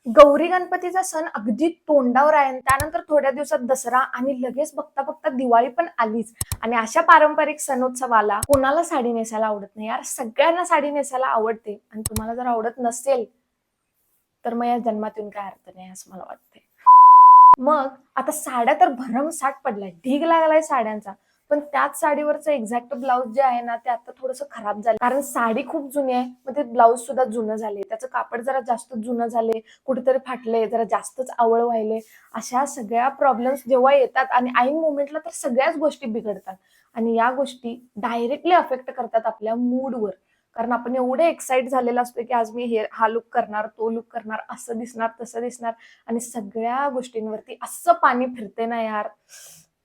गौरी गणपतीचा सण अगदी तोंडावर आहे आणि त्यानंतर थोड्या दिवसात दसरा आणि लगेच बघता बघता दिवाळी पण आलीच. आणि अशा पारंपरिक सणोत्सवाला कोणाला साडी नेसायला आवडत नाही यार? सगळ्यांना साडी नेसायला आवडते. आणि तुम्हाला जर आवडत नसेल तर मग या जन्मात येऊन काय अर्थ नाही असं मला वाटते. मग आता साड्या तर भरमसाठ पडलाय, ढीग लागलाय साड्यांचा. पण त्याच साडीवरचं एक्झॅक्ट ब्लाऊज जे आहे ना ते आता थोडंसं खराब झालं, कारण साडी खूप जुनी आहे. मग ते ब्लाऊज सुद्धा जुनं झाले, त्याचं कापड जरा जास्त जुनं झाले, कुठेतरी फाटले, जरा जास्तच आवळ व्हायले. अशा सगळ्या प्रॉब्लेम्स जेव्हा येतात आणि ऐन मोमेंटला तर सगळ्याच गोष्टी बिघडतात. आणि या गोष्टी डायरेक्टली अफेक्ट करतात आपल्या मूडवर. कारण आपण एवढे एक्साइट झालेला असतो की आज मी हा लुक करणार, तो लुक करणार, असं दिसणार, तसं दिसणार. आणि सगळ्या गोष्टींवरती असं पाणी फिरते ना यार,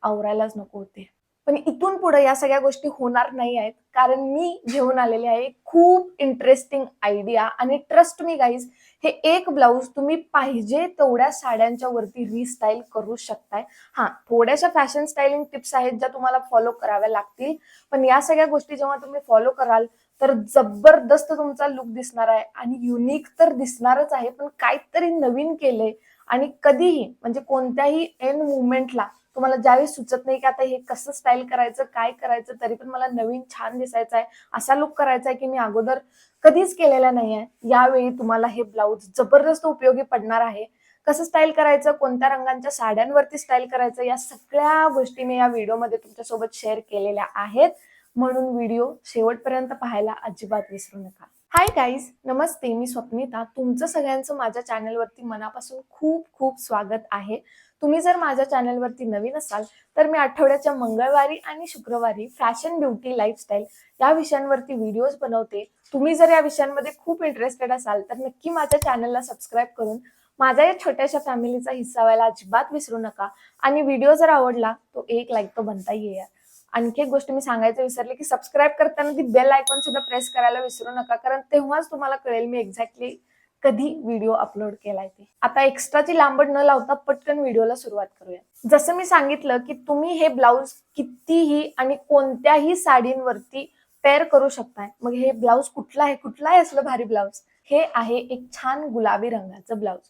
आवरायलाच नको होते. पण इथून पुढे या सगळ्या गोष्टी होणार नाही आहेत, कारण मी घेऊन आलेले आहे खूप इंटरेस्टिंग आयडिया. आणि ट्रस्ट मी गाईज, हे एक ब्लाऊज तुम्ही पाहिजे तेवढ्या साड्यांच्या वरती रिस्टाईल करू शकताय. हा, थोड्याशा फॅशन स्टाईलिंग टिप्स आहेत ज्या तुम्हाला फॉलो कराव्या लागतील. पण या सगळ्या गोष्टी जेव्हा तुम्ही फॉलो कराल तर जबरदस्त तुमचा लुक दिसणार आहे. आणि युनिक तर दिसणारच आहे, पण काहीतरी नवीन केलंय. आणि कधीही म्हणजे कोणत्याही एंड मुवमेंटला तुम्हाला ज्यावेळी सुचत नाही की आता हे कसं स्टाईल करायचं, काय करायचं, तरी पण मला नवीन छान दिसायचं आहे, असा लुक करायचा आहे की मी अगोदर कधीच केलेला नाहीये, यावेळी तुम्हाला हे ब्लाऊज जबरदस्त उपयोगी पडणार आहे. कसं स्टाईल करायचं, कोणत्या रंगांच्या साड्यांवरती स्टाईल करायचं, या सगळ्या गोष्टी मी या व्हिडिओमध्ये तुमच्यासोबत शेअर केलेल्या आहेत. म्हणून व्हिडिओ शेवटपर्यंत पाहायला अजिबात विसरू नका. हाय गाईज, नमस्ते. मी स्वप्निता, तुमचं सगळ्यांचं माझ्या चॅनलवरती मनापासून खूप खूप स्वागत आहे. तुम्ही जर माझ्या चॅनलवरती नवीन असाल तर मी आठवड्याच्या मंगळवारी आणि शुक्रवारी फॅशन, ब्युटी, लाईफस्टाईल या विषयांवरती व्हिडिओज बनवते. तुम्ही जर या विषयांमध्ये खूप इंटरेस्टेड असाल तर नक्की माझ्या चॅनलला सबस्क्राईब करून माझ्या या छोट्याशा फॅमिलीचा हिस्सा व्हायला अजिबात विसरू नका. आणि व्हिडिओ जर आवडला तो एक लाईक तो बनता येईल. आणखी एक गोष्ट मी सांगायचं विसरले की सबस्क्राईब करताना ती बेल आयकॉन सुद्धा प्रेस करायला विसरू नका, कारण तेव्हाच तुम्हाला कळेल मी एक्झॅक्टली कधी व्हिडिओ अपलोड केलाय ते. आता एक्स्ट्राची लांबड न लावता पटकन व्हिडिओला सुरुवात करूया. जसं मी सांगितलं की तुम्ही हे ब्लाऊज कितीही आणि कोणत्याही साडींवरती पेअर करू शकताय. मग हे ब्लाऊज कुठला आहे असलं भारी ब्लाऊज? हे आहे एक छान गुलाबी रंगाचं ब्लाऊज.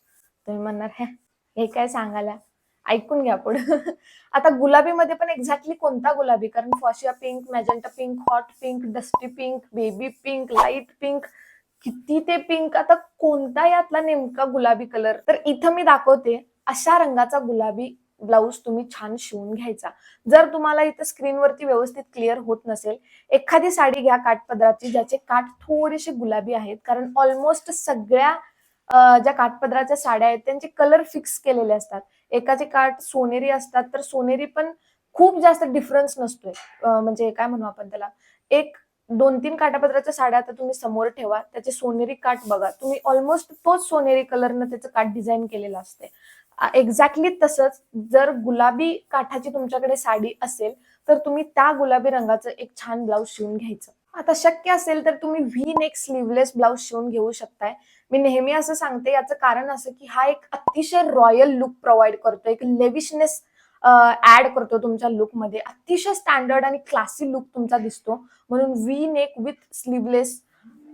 तुम्ही म्हणणार हे काय सांगायला, ऐकून घ्या पुढे. आता गुलाबीमध्ये पण एक्झॅक्टली कोणता गुलाबी? कारण fuchsia pink, magenta pink, hot pink, dusty pink, baby pink, light pink, किती ते पिंक. आता कोणता यातला नेमका गुलाबी कलर? तर इथं मी दाखवते अशा रंगाचा गुलाबी ब्लाऊज तुम्ही छान शिवून घ्यायचा. जर तुम्हाला इथं स्क्रीनवरती व्यवस्थित क्लिअर होत नसेल, एखादी साडी घ्या काठपदराची ज्याचे काठ थोडेसे गुलाबी आहेत, कारण ऑलमोस्ट सगळ्या ज्या काठपदराच्या साड्या आहेत त्यांचे कलर फिक्स केलेले असतात. एकाचे काठ सोनेरी असतात तर सोनेरी पण खूप जास्त डिफरन्स नसतोय. म्हणजे काय म्हणू आपण त्याला, एक 2-3 काठापदराच्या साड्या आता तुम्ही समोर ठेवा, त्याचे सोनेरी काठ बघा तुम्ही, ऑलमोस्ट तोच सोनेरी कलरनं त्याचं काठ डिझाईन केलेलं असते. एक्झॅक्टली तसंच जर गुलाबी काठाची तुमच्याकडे साडी असेल तर तुम्ही त्या गुलाबी रंगाचं एक छान ब्लाऊज शिवून घ्यायचं. आता शक्य असेल तर तुम्ही व्ही नेक स्लीवलेस ब्लाऊज शिवून घेऊ शकताय. मी नेहमी असं सांगते, याचं कारण असं की हा एक अतिशय रॉयल लुक प्रोव्हाइड करतो, एक लेविशनेस ऍड करतो तुमच्या लुकमध्ये. अतिशय स्टँडर्ड आणि क्लासी लुक तुमचा दिसतो. म्हणून V neck with sleeveless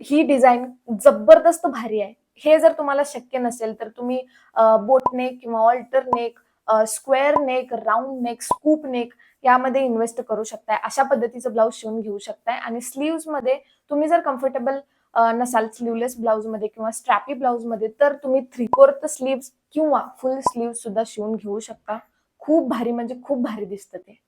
he design जबरदस्त भारी आहे. हे जर तुम्हाला शक्य नसेल तर तुम्ही बोट नेक किंवा halter neck, square neck, round neck, scoop neck यामध्ये इन्व्हेस्ट करू शकताय. अशा पद्धतीचं ब्लाऊज शिवून घेऊ शकताय. आणि स्लीव्स मध्ये तुम्ही जर कम्फर्टेबल नसाल स्लीवलेस ब्लाऊज मध्ये किंवा स्ट्रॅपी ब्लाऊज मध्ये, तर तुम्ही 3/4 स्लीव्स किंवा फुल स्लीव्ह सुद्धा शिवून घेऊ शकता. खूप भारी म्हणजे खूप भारी दिसतं ते.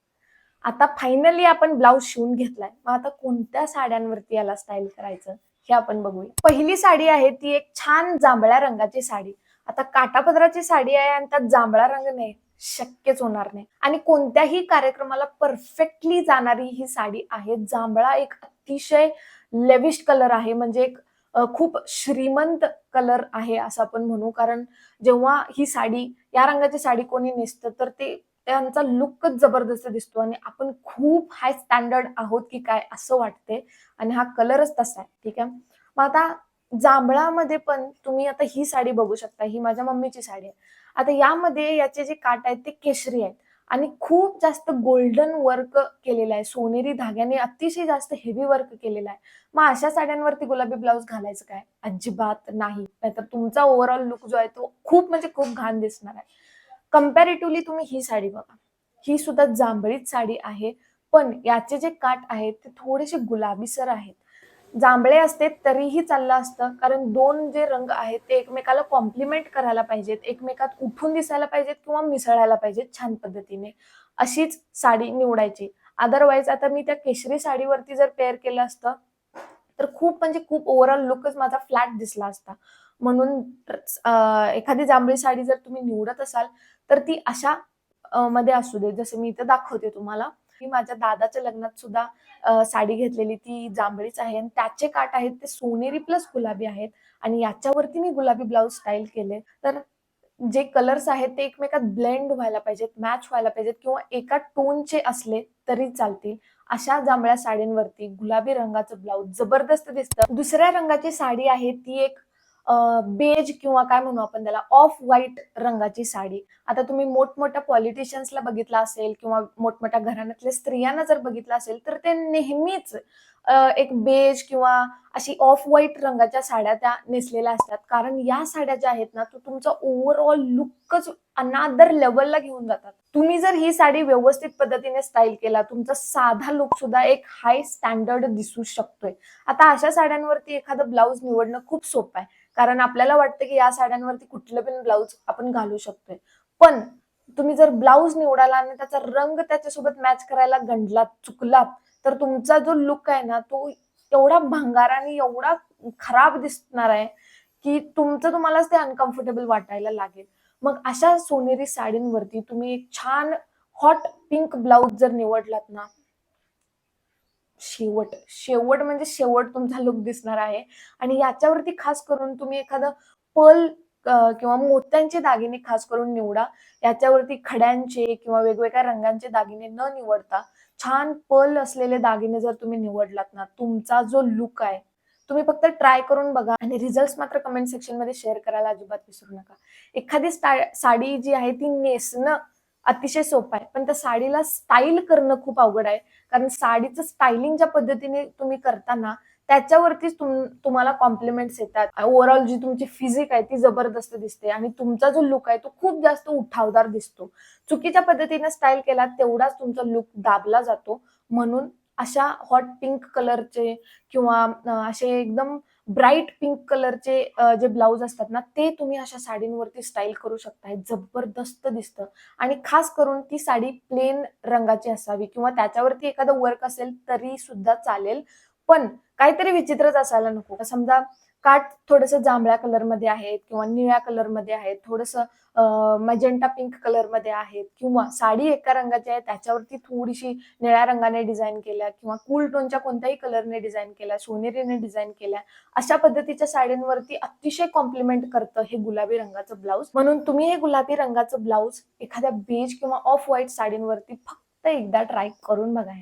आता फायनली आपण ब्लाऊज शिवून घेतलाय, मग आता कोणत्या साड्यांवरती याला स्टाईल करायचं हे आपण बघूया. पहिली साडी आहे ती एक छान जांभळ्या रंगाची साडी. आता काठापदराची साडी आहे आणि त्यात जांभळा रंग नाही, शक्यच होणार नाही. आणि कोणत्याही कार्यक्रमाला परफेक्टली जाणारी ही साडी आहे. जांभळा एक अतिशय लेविश कलर आहे, म्हणजे एक खूप श्रीमंत कलर आहे असं आपण म्हणू. कारण जेव्हा ही साडी, या रंगाची साडी कोणी नेसतं तर ते त्यांचा लुकच जबरदस्त दिसतो आणि आपण खूप हाय स्टँडर्ड आहोत की काय असं वाटते. आणि हा कलरच तसा आहे. ठीक आहे, मग आता जांभळामध्ये पण तुम्ही आता ही साडी बघू शकता. ही माझ्या मम्मीची साडी आहे. आता यामध्ये याचे जे काठ आहेत ते केशरी आहेत. आणि खूप जास्त गोल्डन वर्क केलेलं आहे. सोनेरी धाग्याने अतिशय जास्त हेवी वर्क केलेलं आहे. मग अशा साड्यांवरती गुलाबी ब्लाउज घालायचं काय? अजिबात नाही. नाहीतर तुमचा ओव्हरऑल लुक जो आहे तो खूप म्हणजे खूप घाण दिसणार आहे. कंपॅरेटिव्हली तुम्ही ही साडी बघा. ही सुद्धा जांभळीच साडी आहे. पण याचे जे काठ आहेत ते थोडेसे गुलाबीसर आहेत. जांभळे असते तरीही चाललं असतं, कारण दोन जे रंग आहेत ते एकमेकाला कॉम्प्लिमेंट करायला पाहिजेत, एकमेकात उठून दिसायला पाहिजेत किंवा मिसळायला पाहिजेत छान पद्धतीने. अशीच साडी निवडायची. अदरवाईज आता मी त्या केशरी साडीवरती जर पेअर केलं असतं, तर खूप म्हणजे खूप ओव्हरऑल लुकच माझा फ्लॅट दिसला असता. म्हणून एखादी जांभळी साडी जर तुम्ही निवडत असाल, तर ती अशा मध्ये असू दे, जसं मी इथं दाखवते तुम्हाला. मी माझ्या दादाच्या लग्नात सुद्धा साडी घेतलेली ती जांभळीच आहे आणि त्याचे काठ आहेत ते सोनेरी प्लस गुलाबी आहेत आणि याच्यावरती मी गुलाबी ब्लाउज स्टाईल केले. तर जे कलर्स आहेत ते एकमेकात ब्लेंड व्हायला पाहिजेत, मॅच व्हायला पाहिजेत किंवा एका टोनचे असले तरी चालतील. अशा जांभळ्या साडींवरती गुलाबी रंगाचं ब्लाउज जबरदस्त दिसतं. दुसऱ्या रंगाची साडी आहे ती एक बेज किंवा काय म्हणू आपण त्याला, ऑफ व्हाईट रंगाची साडी. आता तुम्ही मोठमोठ्या पॉलिटिशियन्सला बघितलं असेल किंवा मोठमोठ्या घराण्यातल्या स्त्रियांना जर बघितलं असेल, तर ते नेहमीच एक बेज किंवा अशी ऑफ व्हाईट रंगाच्या साड्या त्या नेसलेल्या असतात. कारण या साड्या ज्या आहेत ना, तो तुमचा ओव्हरऑल लुकच अनादर लेवलला घेऊन जातात. तुम्ही जर ही साडी व्यवस्थित पद्धतीने स्टाईल केला, तुमचा साधा लुक सुद्धा एक हाय स्टँडर्ड दिसू शकतोय. आता अशा साड्यांवरती एखादं ब्लाउज निवडणं खूप सोपं आहे. कारण आपल्याला वाटतं की या साड्यांवरती कुठलं पण ब्लाउज आपण घालू शकतोय. पण तुम्ही जर ब्लाउज निवडाला आणि त्याचा रंग त्याच्यासोबत मॅच करायला गंडलात, चुकलात, तर तुमचा जो लुक आहे ना, तो एवढा भंगाराने एवढा खराब दिसणार आहे की तुम्हालाच ते अनकम्फर्टेबल वाटायला लागेल. मग अशा सोनेरी साडींवरती तुम्ही एक छान हॉट पिंक ब्लाउज जर निवडलात ना, शेवट शेवट म्हणजे शेवट तुमचा लुक दिसणार आहे. आणि याच्यावरती खास करून तुम्ही एखादं पर्ल किंवा मोत्यांचे दागिने खास करून निवडा. याच्यावरती खड्यांचे किंवा वेगवेगळ्या रंगांचे दागिने न निवडता छान पर्ल असलेले दागिने जर तुम्ही निवडलात ना, तुमचा जो लुक आहे, तुम्ही फक्त ट्राय करून बघा आणि रिझल्ट्स मात्र कमेंट सेक्शन मध्ये शेअर करायला अजिबात विसरू नका. एखादी साडी जी आहे ती नेसणं अतिशय सोपं आहे, पण त्या साडीला स्टाईल करणं खूप अवघड आहे. कारण साडीचं स्टायलिंग ज्या पद्धतीने तुम्ही करता ना, त्याच्यावरतीच तुम्हाला कॉम्प्लिमेंट्स येतात. ओव्हरऑल जी तुमची फिजिक आहे ती जबरदस्त दिसते आणि तुमचा जो लुक आहे तो खूप जास्त उठावदार दिसतो. चुकीच्या पद्धतीने स्टाईल केला तेवढाच तुमचा लुक दाबला जातो. म्हणून अशा हॉट पिंक कलरचे किंवा असे एकदम ब्राईट पिंक कलरचे जे ब्लाउज असतात ना, ते तुम्ही अशा साडींवरती स्टाईल करू शकताय. जबरदस्त दिसतं. आणि खास करून ती साडी प्लेन रंगाची असावी किंवा त्याच्यावरती एखादं वर्क असेल तरी सुद्धा चालेल. पण काहीतरी विचित्रच असायला नको. समजा काठ थोडंसं जांभळ्या कलरमध्ये आहेत किंवा निळ्या कलरमध्ये आहेत, थोडंसं मजेंटा पिंक कलरमध्ये आहेत किंवा साडी एका रंगाची आहे त्याच्यावरती थोडीशी निळ्या रंगाने डिझाइन केल्या किंवा कूल टोनच्या कोणत्याही कलरने डिझाइन केल्या, सोनेरीने डिझाइन केल्या. अशा पद्धतीच्या साड्यांवरती अतिशय कॉम्प्लिमेंट करतं हे गुलाबी रंगाचं ब्लाउज. म्हणून तुम्ही हे गुलाबी रंगाचं ब्लाउज एखाद्या बेज किंवा ऑफ व्हाईट साडींवरती फक्त एकदा ट्राय करून बघा.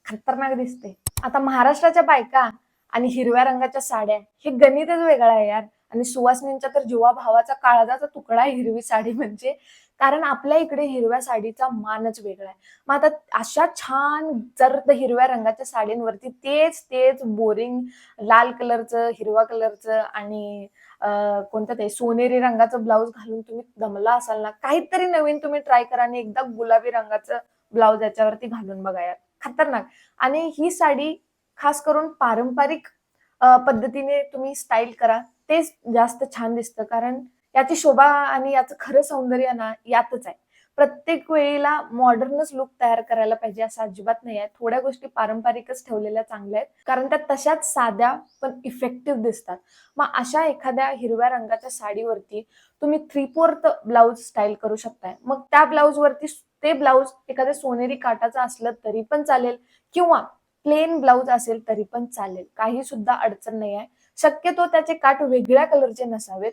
खतरनाक दिसते. आता महाराष्ट्राच्या बायका आणि हिरव्या रंगाच्या साड्या हे गणितच वेगळं आहे यार. आणि सुवासिनींच्या तर जीवाभावाचा काळजाचा तुकडा आहे हिरवी साडी म्हणजे. कारण आपल्या इकडे हिरव्या साडीचा मानच वेगळा आहे. मग आता अशा छान जर्द हिरव्या रंगाच्या साडींवरती तेच तेच बोरिंग लाल कलरचं, हिरवा कलरचं आणि कोणतं ते सोनेरी रंगाचं ब्लाउज घालून तुम्ही दमला असाल ना, काहीतरी नवीन तुम्ही ट्राय करा आणि एकदा गुलाबी रंगाचं ब्लाउज याच्यावरती घालून बघा यार. खतरनाक. आणि ही साडी खास करून पारंपरिक पद्धतीने तुम्ही स्टाईल करा. तेच जास्त छान दिसतं. कारण याची शोभा आणि याचं खरं सौंदर्य ना यातच आहे. प्रत्येक वेळेला मॉडर्नच लुक तयार करायला पाहिजे असं अजिबात नाही आहे. थोड्या गोष्टी पारंपरिकच ठेवलेल्या चांगल्या आहेत. कारण त्या तशाच साध्या पण इफेक्टिव्ह दिसतात. मग अशा एखाद्या हिरव्या रंगाच्या साडीवरती तुम्ही 3/4 ब्लाउज स्टाईल करू शकताय. मग त्या ब्लाउजवरती ते ब्लाउज एखाद्या सोनेरी काठाचं असलं तरी पण चालेल किंवा प्लेन ब्लाउज असेल तरी पण चालेल. काही सुद्धा अडचण नाही आहे. शक्यतो त्याचे काठ वेगळ्या कलरचे नसावेत.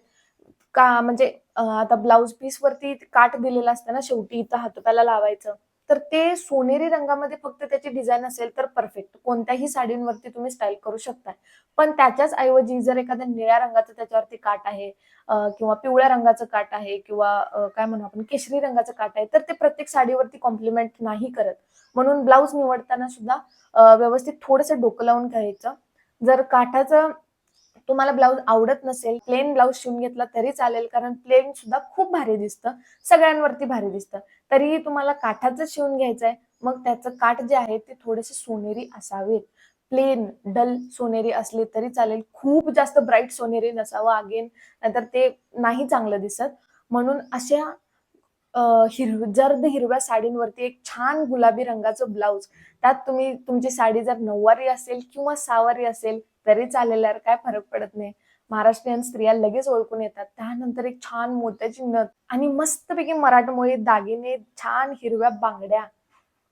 का म्हणजे आता ब्लाउज पीस वरती काठ दिलेलं असतं ना शेवटी इथं हातोप्याला लावायचं. तर ते सोनेरी रंगामध्ये फक्त त्याची डिझाईन असेल तर परफेक्ट, कोणत्याही साडींवरती तुम्ही स्टाईल करू शकता. पण त्याच्याच ऐवजी जर एखाद्या निळ्या रंगाचं त्याच्यावरती काठ आहे, किंवा पिवळ्या रंगाचं काठ आहे, किंवा काय म्हणू आपण केशरी रंगाचं काठ आहे, तर ते प्रत्येक साडीवरती कॉम्प्लिमेंट नाही करत. म्हणून ब्लाउज निवडताना सुद्धा व्यवस्थित थोडंसं डोकं लावून घ्यायचं. जर काठाचं तुम्हाला ब्लाउज आवडत नसेल, प्लेन ब्लाउज शिवून घेतला तरी चालेल, कारण प्लेन सुद्धा खूप भारी दिसतं, सगळ्यांवरती भारी दिसतं. तरीही तुम्हाला काठाचं शिवून घ्यायचंय, मग त्याचं काठ जे आहे ते थोडेसे सोनेरी असावेत. प्लेन डल सोनेरी असले तरी चालेल, खूप जास्त ब्राईट सोनेरी नसावं अगेन, नाहीतर ते नाही चांगलं दिसत. म्हणून अशा जर्द हिरव्या साडींवरती एक छान गुलाबी रंगाचं ब्लाउज, त्यात तुम्ही तुमची साडी जर नऊवारी असेल किंवा सहावारी असेल तरी चालेल यार, काय फरक पडत नाही. महाराष्ट्रीयन स्त्रिया लगेच ओळखून येतात. त्यानंतर एक छान मोत्याची नथ आणि मस्तपैकी मराठमोळी दागिने, छान हिरव्या बांगड्या.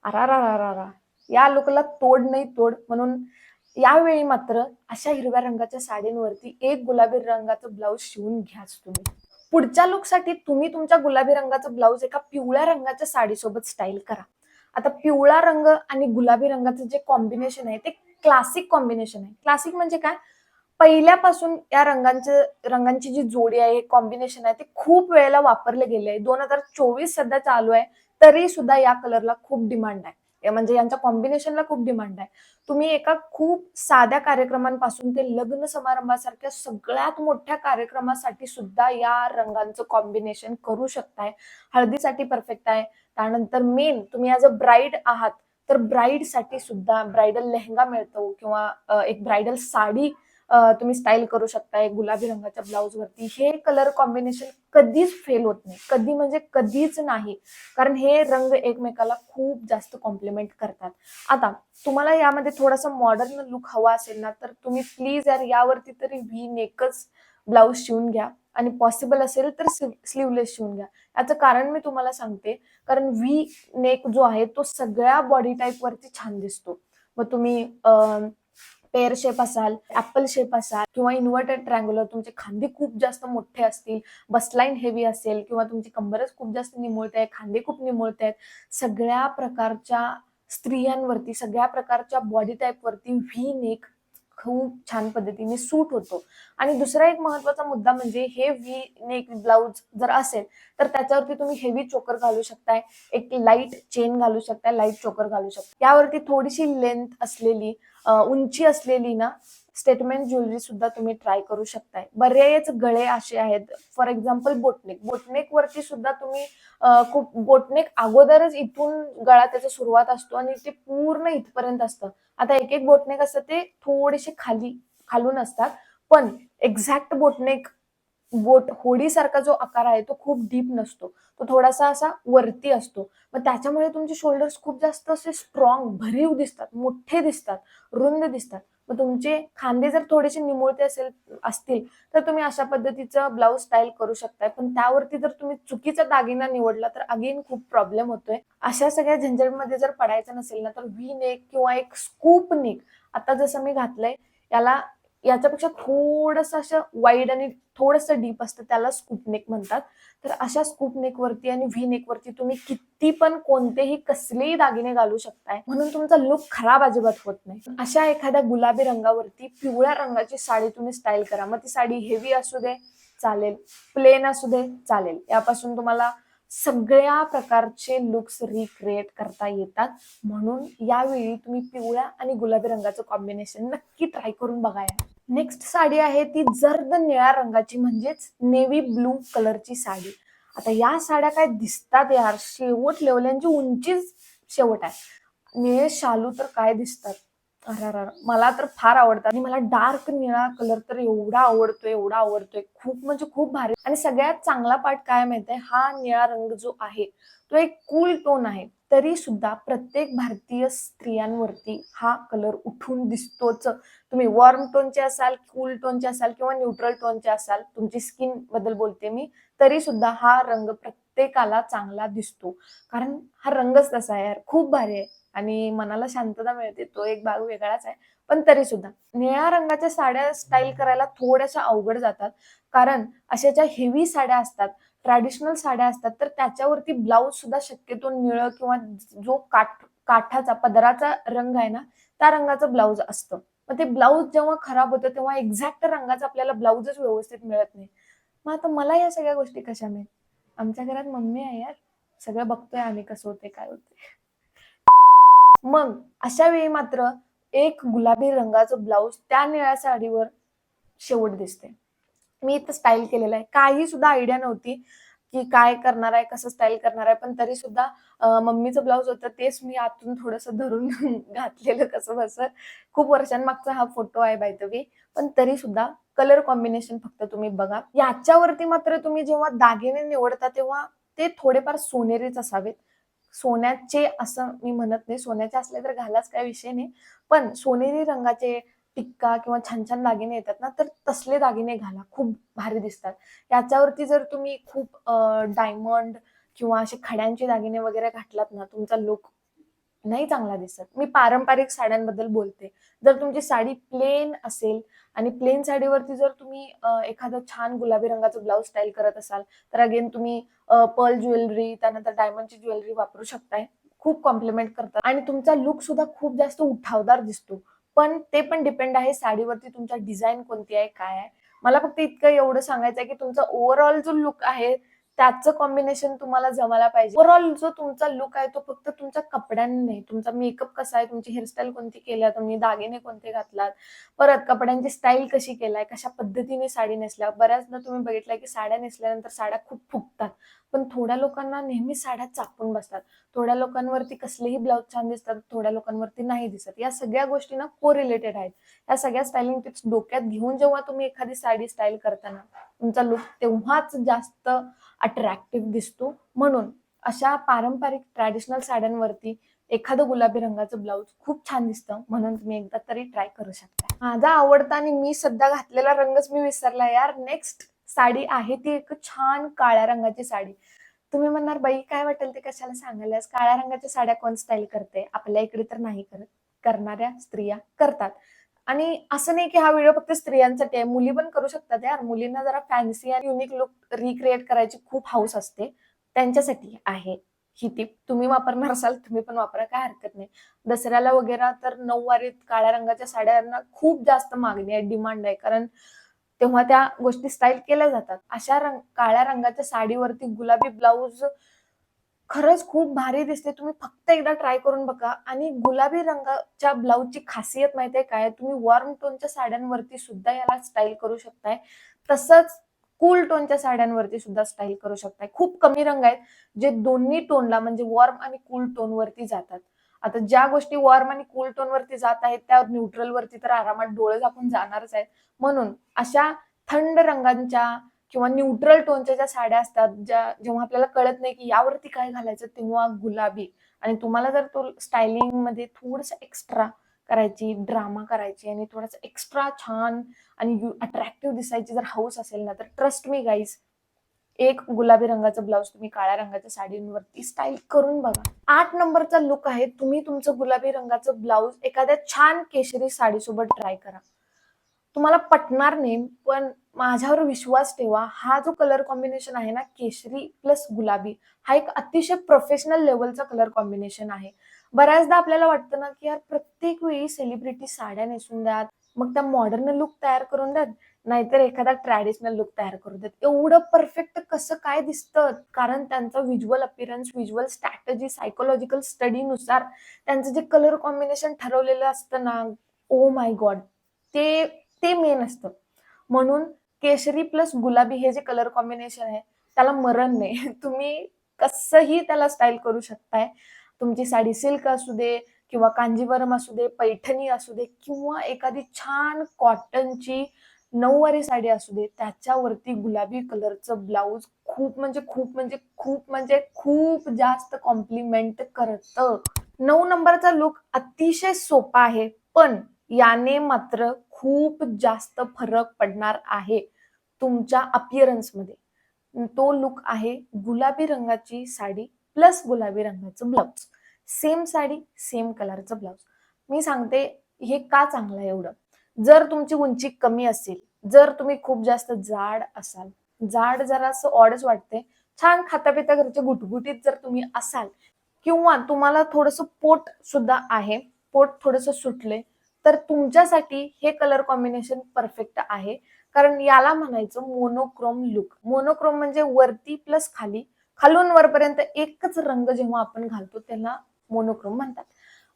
अरारारारा! या लुकला तोड नाही तोड. म्हणून यावेळी मात्र अशा हिरव्या रंगाच्या साडींवरती एक गुलाबी रंगाचं ब्लाउज शिवून घ्याच तुम्ही. पुढच्या लुकसाठी तुम्ही तुमच्या गुलाबी रंगाचा ब्लाउज एका पिवळ्या रंगाच्या साडीसोबत स्टाईल करा. आता पिवळा रंग आणि गुलाबी रंगाचं जे कॉम्बिनेशन आहे ते क्लासिक कॉम्बिनेशन आहे. क्लासिक म्हणजे काय? पहिल्यापासून या रंगांची जी जोडी आहे, कॉम्बिनेशन आहे, ते खूप वेळेला वापरले गेले आहे. 2024 सध्या चालू आहे, तरी सुद्धा या कलरला खूप डिमांड आहे. म्हणजे यांच्या कॉम्बिनेशनला खूप डिमांड आहे. तुम्ही एका खूप साध्या कार्यक्रमांपासून ते लग्न समारंभासारख्या सगळ्यात मोठ्या कार्यक्रमासाठी सुद्धा या रंगांचं कॉम्बिनेशन करू शकताय. हळदीसाठी परफेक्ट आहे. त्यानंतर मेन तुम्ही ॲज अ ब्राईड आहात, तर ब्राईडसाठी सुद्धा ब्रायडल लेहेंगा मिळतो, किंवा एक ब्रायडल साडी तुम्ही स्टाईल करू शकताय गुलाबी रंगाच्या ब्लाउज वरती. हे कलर कॉम्बिनेशन कधीच फेल होत नाही, कधी म्हणजे कधीच नाही, कारण हे रंग एकमेकाला खूप जास्त कॉम्प्लिमेंट करतात. आता तुम्हाला यामध्ये थोडासा मॉडर्न लुक हवा असेल ना, तर तुम्ही प्लीज यार यावरती तरी व्ही नेकच ब्लाउज शिवून घ्या, आणि पॉसिबल असेल तर स्लीवलेस शिवून घ्या. याचं कारण मी तुम्हाला सांगते, कारण व्ही नेक जो आहे तो सगळ्या बॉडी टाईप वरती छान दिसतो. मग तुम्ही पेअर शेप असाल, ऍपल शेप असाल, किंवा इन्व्हर्टेड ट्रँग्युलर, तुमचे खांदे खूप जास्त मोठे असतील, बसलाईन हेवी असेल, किंवा तुमची कंबरच खूप जास्त निमुळते आहे, खांदे खूप निमुळते आहेत, सगळ्या प्रकारच्या स्त्रियांवरती, सगळ्या प्रकारच्या बॉडी टाईप वरती व्ही नेक खूप छान पद्धतीने सूट होतो. आणि दुसरा एक महत्वाचा मुद्दा म्हणजे हे व्ही नेक ब्लाउज जर असेल तर त्याच्यावरती तुम्ही हेवी चोकर घालू शकताय, एक लाईट चेन घालू शकताय, लाईट चोकर घालू शकताय. यावरती थोडीशी लेंथ असलेली, उंची असलेली ना स्टेटमेंट ज्वेलरी सुद्धा तुम्ही ट्राय करू शकताय. बरेच गळे असे आहेत, फॉर एक्झाम्पल बोटनेक. बोटनेक वरती सुद्धा तुम्ही खूप, बोटनेक अगोदरच इथून गळा त्याचा सुरुवात असतो आणि ते पूर्ण इथपर्यंत असतं. आता एक एक बोटनेक असतं ते थोडेसे खालून असतात, पण एक्झॅक्ट बोटनेक, बोट होडीसारखा जो आकार आहे तो खूप डीप नसतो, तो थोडासा असा वरती असतो. मग त्याच्यामुळे तुमचे शोल्डर्स खूप जास्त असे स्ट्रॉंग, भरीव दिसतात, मोठे दिसतात, रुंद दिसतात. मग तुमचे खांदे जर थोडेसे निमुळते असतील तर तुम्ही अशा पद्धतीचं ब्लाउज स्टाईल करू शकताय. पण त्यावरती जर तुम्ही चुकीचा दागिना निवडला तर अगेन खूप प्रॉब्लेम होतोय. अशा सगळ्या झंझटमध्ये जर पडायचं नसेल ना, तर व्ही नेक किंवा एक स्कूप नेक, आता जसं मी घातलंय याला, याच्यापेक्षा थोडंसं असं वाईड आणि थोडंसं डीप असतं, त्याला स्कूप नेक म्हणतात. तर अशा स्कूप नेक वरती आणि व्ही नेक वरती तुम्ही किती पण कोणतेही कसलेही दागिने घालू शकताय, म्हणून तुमचा लुक खराब अजिबात होत नाही. अशा एखाद्या गुलाबी रंगावरती पिवळ्या रंगाची साडी तुम्ही स्टाईल करा. मग ती साडी हेवी असू दे चालेल, प्लेन असू दे चालेल, यापासून तुम्हाला सगळ्या प्रकारचे लुक्स रिक्रिएट करता येतात. म्हणून यावेळी तुम्ही पिवळ्या आणि गुलाबी रंगाचं कॉम्बिनेशन नक्की ट्राय करून बघा. नेक्स्ट साडी आहे ती जर्द निळ्या रंगाची, म्हणजेच नेव्ही ब्लू कलरची साडी. आता या साड्या काय दिसतात यार, शेवट लेवल्यांची उंचीच शेवट आहे. निळे शालू तर काय दिसतात. अरे मला तर फार आवडतात, आणि मला डार्क निळा कलर तर एवढा आवडतोय, एवढा आवडतोय, खूप म्हणजे खूप भारी. आणि सगळ्यात चांगला पार्ट काय माहितीये, हा निळा रंग जो आहे तो एक कूल टोन आहे, तरी सुद्धा प्रत्येक भारतीय स्त्रियांवरती हा कलर उठून दिसतोच. तुम्ही वॉर्म टोनचे असाल, कूल टोनचे असाल, किंवा न्यूट्रल टोनचे असाल, तुमची स्किन बद्दल बोलते मी, तरी सुद्धा हा रंग प्रत्येकाला चांगला दिसतो. कारण हा रंगच तसा आहे यार, खूप भारी आहे आणि मनाला शांतता मिळते, तो एक भाग वेगळाच आहे. पण तरी सुद्धा निळ्या रंगाच्या साड्या स्टाईल करायला थोड्याशा अवघड जातात. कारण अशा ज्या हेवी साड्या असतात, ट्रॅडिशनल साड्या असतात, तर त्याच्यावरती ब्लाउज सुद्धा शक्यतो निळं किंवा जो काठाचा पदराचा रंग आहे ना, त्या रंगाचं ब्लाउज असतं. मग ते ब्लाउज जेव्हा खराब होतं तेव्हा एक्झॅक्ट रंगाचा आपल्याला ब्लाउजच व्यवस्थित मिळत नाही. मग आता मला या सगळ्या गोष्टी कशा माहित? आमच्या घरात मम्मी आहे यार. सगळं बघतोय आम्ही कसं होतंय, काय होतंय. मग अशा वेळी मात्र एक गुलाबी रंगाचं ब्लाउज त्या निळ्या साडीवर शेवट दिसते. मी इथं स्टाईल केलेलं आहे. काही सुद्धा आयडिया नव्हती, की काय करणार आहे, कसं स्टाईल करणार आहे. पण तरी सुद्धा मम्मीचं ब्लाउज होतं तेच मी आतून थोडंसं धरून घातलेलं कसंबसं. खूप वर्षांमागचा हा फोटो आहे बाय द वे. पण तरी सुद्धा कलर कॉम्बिनेशन फक्त तुम्ही बघा. याच्यावरती मात्र तुम्ही जेव्हा दागिने निवडता तेव्हा ते थोडेफार सोनेरीच असावेत. सोन्याचे असं मी म्हणत नाही, सोन्याचे असले तर घालाच काही विषय नाही. पण सोनेरी रंगाचे टिक्का किंवा छान-छान दागिने येतात ना, तर तसले दागिने घाला. खूप भारी दिसतात. याच्यावरती जर तुम्ही खूप डायमंड किंवा असे खड्यांचे दागिने वगैरे घातलात ना, तुमचा लूक नाही चांगला दिसत. मी पारंपरिक साड्यांबद्दल बोलते. जर तुमची साडी प्लेन असेल आणि प्लेन साडीवरती जर तुम्ही एखादं छान गुलाबी रंगाचं ब्लाउज स्टाईल करत असाल, तर अगेन तुम्ही पर्ल ज्वेलरी, त्यानंतर डायमंडची ज्वेलरी वापरू शकताय. खूप कॉम्प्लिमेंट करतात आणि तुमचा लूक सुद्धा खूप जास्त उठावदार दिसतो. पण ते पण डिपेंड आहे साडीवरती तुमच्या डिझाइन कोणती आहे, काय आहे. मला फक्त इतकं एवढं सांगायचं आहे, की तुमचा ओव्हरऑल जो लूक आहे, त्याचं कॉम्बिनेशन तुम्हाला जमायला पाहिजे. ओव्हरऑल जो तुमचा लूक आहे, तो फक्त तुमच्या कपड्यांनी नाही, तुमचा मेकअप कसा आहे, तुमची हेअरस्टाईल कोणती केली आहे, तुम्ही दागिने कोणते घातलात, परत कपड्यांची स्टाईल कशी केलाय, कशा पद्धतीने साडी नेसल्या. बऱ्याचदा तुम्ही बघितलंय, की साड्या नेसल्यानंतर साड्या खूप फुगतात. पण थोड्या लोकांना नेहमी साड्या चापून बसतात. थोड्या लोकांवरती कसलेही ब्लाउज छान दिसतात, थोड्या लोकांवरती नाही दिसत. या सगळ्या गोष्टी ना कोरिलेटेड आहेत. या सगळ्या स्टायलिंग टिप्स डोक्यात घेऊन जेव्हा तुम्ही एखादी साडी स्टाईल करताना, तुमचा लूक तेव्हाच जास्त अट्रॅक्टिव्ह दिसतो. म्हणून अशा पारंपरिक ट्रॅडिशनल साड्यांवरती एखादं गुलाबी रंगाचं ब्लाउज खूप छान दिसतं. म्हणून तुम्ही एकदा तरी ट्राय करू शकता. माझा आवडता आणि मी सध्या घातलेला रंगच मी विसरला यार. नेक्स्ट साडी आहे ती एक छान काळ्या रंगाची साडी. तुम्ही म्हणणार, "बाई काय वाटेल ते कशाला सांगायल्यास? काळ्या रंगाच्या साड्या कोण स्टाईल करते? आपल्या इकडे तर नाही करत." करणाऱ्या स्त्रिया करतात. आणि असं नाही की हा व्हिडिओ फक्त स्त्रियांसाठी आहे. मुली पण करू शकतात यार. मुलींना जरा फॅन्सी आणि युनिक लूक रिक्रिएट करायची खूप हौस असते. त्यांच्यासाठी आहे ही टिप. तुम्ही वापरणार असाल, तुम्ही पण वापरा, काही हरकत नाही. दसऱ्याला वगैरे तर नऊवारीत काळ्या रंगाच्या साड्यांना खूप जास्त मागणी आहे, डिमांड आहे. कारण तेव्हा त्या गोष्टी स्टाईल केल्या जातात. अशा काळ्या रंगाच्या साडीवरती गुलाबी ब्लाउज खरंच खूप भारी दिसते. तुम्ही फक्त एकदा ट्राय करून बघा आणि गुलाबी रंगाच्या ब्लाउजची खासियत माहिती आहे काय? तुम्ही वॉर्म टोनच्या साड्यांवरती सुद्धा याला स्टाईल करू शकताय. तसंच कूल टोनच्या साड्यांवरती सुद्धा स्टाईल करू शकताय. खूप कमी रंग आहेत, जे दोन्ही टोनला म्हणजे वॉर्म आणि कूल टोनवरती जातात. आता ज्या गोष्टी वॉर्म आणि कूल टोनवरती जात आहेत, त्या न्यूट्रलवरती तर आरामात डोळे झाकून जाणारच आहेत. म्हणून अशा थंड रंगांच्या किंवा न्यूट्रल टोनच्या ज्या साड्या असतात, जेव्हा आपल्याला कळत नाही की यावरती काय घालायचं, तेव्हा गुलाबी आणि तुम्हाला जर तो स्टायलिंगमध्ये थोडंसं एक्स्ट्रा करायची, ड्रामा करायची आणि थोडंसं एक्स्ट्रा छान आणि अट्रॅक्टिव्ह दिसायची जर हौस असेल ना, तर ट्रस्ट मी गाईज, एक गुलाबी रंगाचं ब्लाउज तुम्ही काळ्या रंगाच्या साडींवरती स्टाईल करून बघा. 8 नंबरचा लुक आहे. तुम्ही तुमचं गुलाबी रंगाचं ब्लाउज एखाद्या छान केशरी साडीसोबत ट्राय करा. तुम्हाला पटणार नाही, पण माझ्यावर विश्वास ठेवा. हा जो कलर कॉम्बिनेशन आहे ना, केशरी प्लस गुलाबी, हा एक अतिशय प्रोफेशनल लेव्हलचा कलर कॉम्बिनेशन आहे. बऱ्याचदा आपल्याला वाटतं ना, की यार प्रत्येक वेळी सेलिब्रिटी साड्या नेसून द्यात, मग त्या मॉडर्न लुक तयार करून द्यात, नाहीतर एखादा ट्रॅडिशनल लुक तयार करून देत. एवढं परफेक्ट कसं काय दिसतं? कारण त्यांचा visual appearance, visual strategy, psychological स्टडीनुसार त्यांचं जे कलर कॉम्बिनेशन ठरवलेलं असतं ना, ओह माय गॉड! ते ते मेन असतं. म्हणून केशरी प्लस गुलाबी हे जे कलर कॉम्बिनेशन आहे, त्याला मरण नाही. तुम्ही कसंही त्याला स्टाईल करू शकताय. तुमची साडी सिल्क असू दे किंवा कांजीवरम असू दे, पैठणी असू दे किंवा एखादी छान कॉटनची नऊवारी साडी असू दे, त्याच्यावरती गुलाबी कलरचं ब्लाउज खूप म्हणजे खूप म्हणजे खूप म्हणजे खूप जास्त कॉम्प्लिमेंट करतं. 9 नंबरचा लूक अतिशय सोपा आहे, पण याने मात्र खूप जास्त फरक पडणार आहे तुमच्या अपीअरन्समध्ये. तो लूक आहे गुलाबी रंगाची साडी प्लस गुलाबी रंगाचं ब्लाउज. सेम साडी, सेम कलरचं ब्लाउज. मी सांगते हे का चांगलं आहे एवढं? जर तुमची उंची कमी असेल, जर तुम्ही खूप जास्त जाड असाल, जाड जरा असं ऑडच वाटते. छान खाता-पिता घरचे गुटगुटीत जर तुम्ही असाल किंवा तुम्हाला थोडंसं पोट सुद्धा आहे, पोट थोडंसं सुटलंय, तर तुमच्यासाठी हे कलर कॉम्बिनेशन परफेक्ट आहे. कारण याला म्हणायचं मोनोक्रोम लूक. मोनोक्रोम म्हणजे वरती प्लस खाली, खालून वरपर्यंत एकच रंग जेव्हा आपण घालतो त्याला मोनोक्रोम म्हणतात.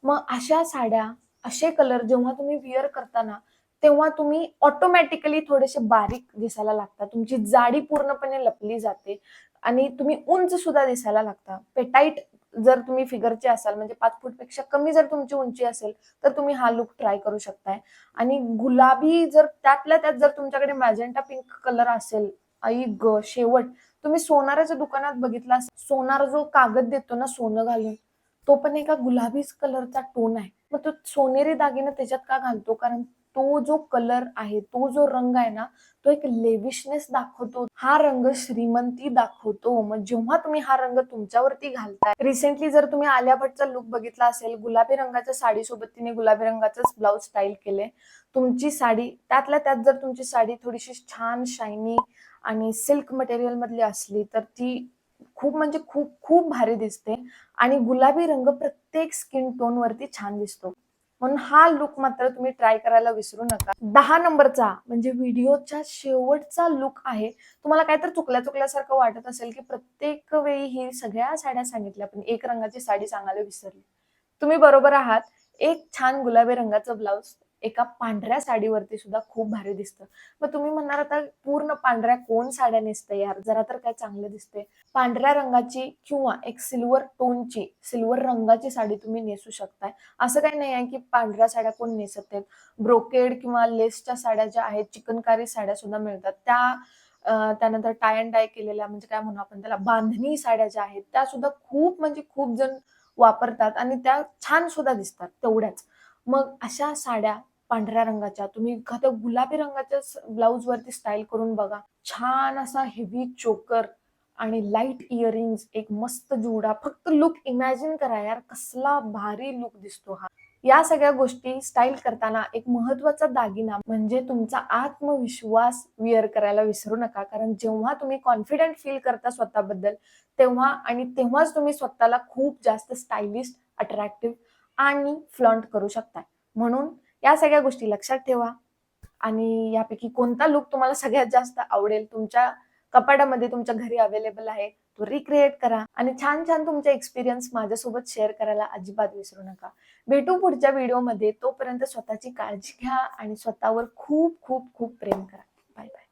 मग अशा साड्या, असे कलर जेव्हा तुम्ही वेअर करता ना, तेव्हा तुम्ही ऑटोमॅटिकली थोडेसे बारीक दिसायला लागता. तुमची जाडी पूर्णपणे लपली जाते आणि तुम्ही उंच सुद्धा दिसायला लागता. पेटाईट जर तुम्ही फिगरचे असाल म्हणजे 5 फूटपेक्षा कमी जर तुमची उंची असेल, तर तुम्ही हा लूक ट्राय करू शकताय. आणि गुलाबी जर त्यातल्या त्यात जर तुमच्याकडे मॅजेंटा पिंक कलर असेल, आई गं! शेवट. तुम्ही सोनाराच्या दुकानात बघितला असेल, सोनार जो कागद देतो ना सोनं घालून, तो पण एका गुलाबीच कलरचा टोन आहे. मग तो सोनेरी दागिने त्याच्यात का घालतो? कारण तो जो कलर आहे, तो जो रंग आहे ना, तो एक लेविशनेस दाखवतो. हा रंग श्रीमंती दाखवतो. मग जेव्हा तुम्ही हा रंग तुमच्यावरती घालताय, रिसेंटली जर तुम्ही आलिया भट्टचा लूक बघितला असेल, गुलाबी रंगाच्या साडीसोबत तिने गुलाबी रंगाचंच ब्लाउज स्टाईल केले. तुमची साडी त्यातल्या त्यात जर तुमची साडी थोडीशी छान शायनी आणि सिल्क मटेरियल मधली असली, तर ती खूप म्हणजे खूप खूप भारी दिसते. आणि गुलाबी रंग प्रत्येक स्किन टोन वरती छान दिसतो. म्हणून हा लूक मात्र तुम्ही ट्राय करायला विसरू नका. 10 नंबरचा म्हणजे व्हिडिओच्या शेवटचा लूक आहे. तुम्हाला काहीतरी चुकल्यासारखं वाटत असेल, की प्रत्येक वेळी ही सगळ्या साड्या सांगितल्या, पण एक रंगाची साडी सांगायला विसरली. तुम्ही बरोबर आहात. एक छान गुलाबी रंगाचं ब्लाउज एका पांढऱ्या साडीवरती सुद्धा खूप भारी दिसतं. मग तुम्ही म्हणणार आता पूर्ण पांढऱ्या कोण साड्या नेसते यार, जरा तर काय चांगलं दिसते. पांढऱ्या रंगाची किंवा एक सिल्वर टोनची, सिल्वर रंगाची साडी तुम्ही नेसू शकताय. असं काही नाही आहे की पांढऱ्या साड्या कोण नेसत नाहीत. ब्रोकेड किंवा लेसच्या साड्या ज्या आहेत, चिकनकारी साड्या सुद्धा मिळतात. त्यानंतर टाय अँड डाय केलेल्या म्हणजे काय म्हणू आपण त्याला, बांधणी साड्या ज्या आहेत, त्या सुद्धा खूप म्हणजे खूप जण वापरतात आणि त्या छान सुद्धा दिसतात तेवढ्याच. मग अशा साड्या पांढऱ्या रंगाच्या तुम्ही एखाद्या गुलाबी रंगाच्या ब्लाउजवरती स्टाईल करून बघा. छान असा हेवी चोकर आणि लाईट इयरिंग्स, एक मस्त जुडा. फक्त लुक इमॅजिन करा यार, कसला भारी लुक दिसतो हा. या सगळ्या गोष्टी स्टाईल करताना एक महत्वाचा दागिना म्हणजे तुमचा आत्मविश्वास विअर करायला विसरू नका. कारण जेव्हा तुम्ही कॉन्फिडंट फील करता स्वतःबद्दल, तेव्हाच तुम्ही स्वतःला खूप जास्त स्टायलिश, अट्रॅक्टिव्ह आणि फ्लॉन्ट करू शकता. म्हणून या सगळ्या गोष्टी लक्षात ठेवा आणि यापैकी कोणता लूक तुम्हाला सगळ्यात जास्त आवडेल, तुमच्या कपाटामध्ये तुमच्या घरी अवेलेबल आहे, तो रिक्रिएट करा आणि छान छान तुमचे एक्सपिरियन्स माझ्यासोबत शेअर करायला अजिबात विसरू नका. भेटू पुढच्या व्हिडिओमध्ये. तोपर्यंत स्वतःची काळजी घ्या आणि स्वतःवर खूप खूप खूप प्रेम करा. Bye bye.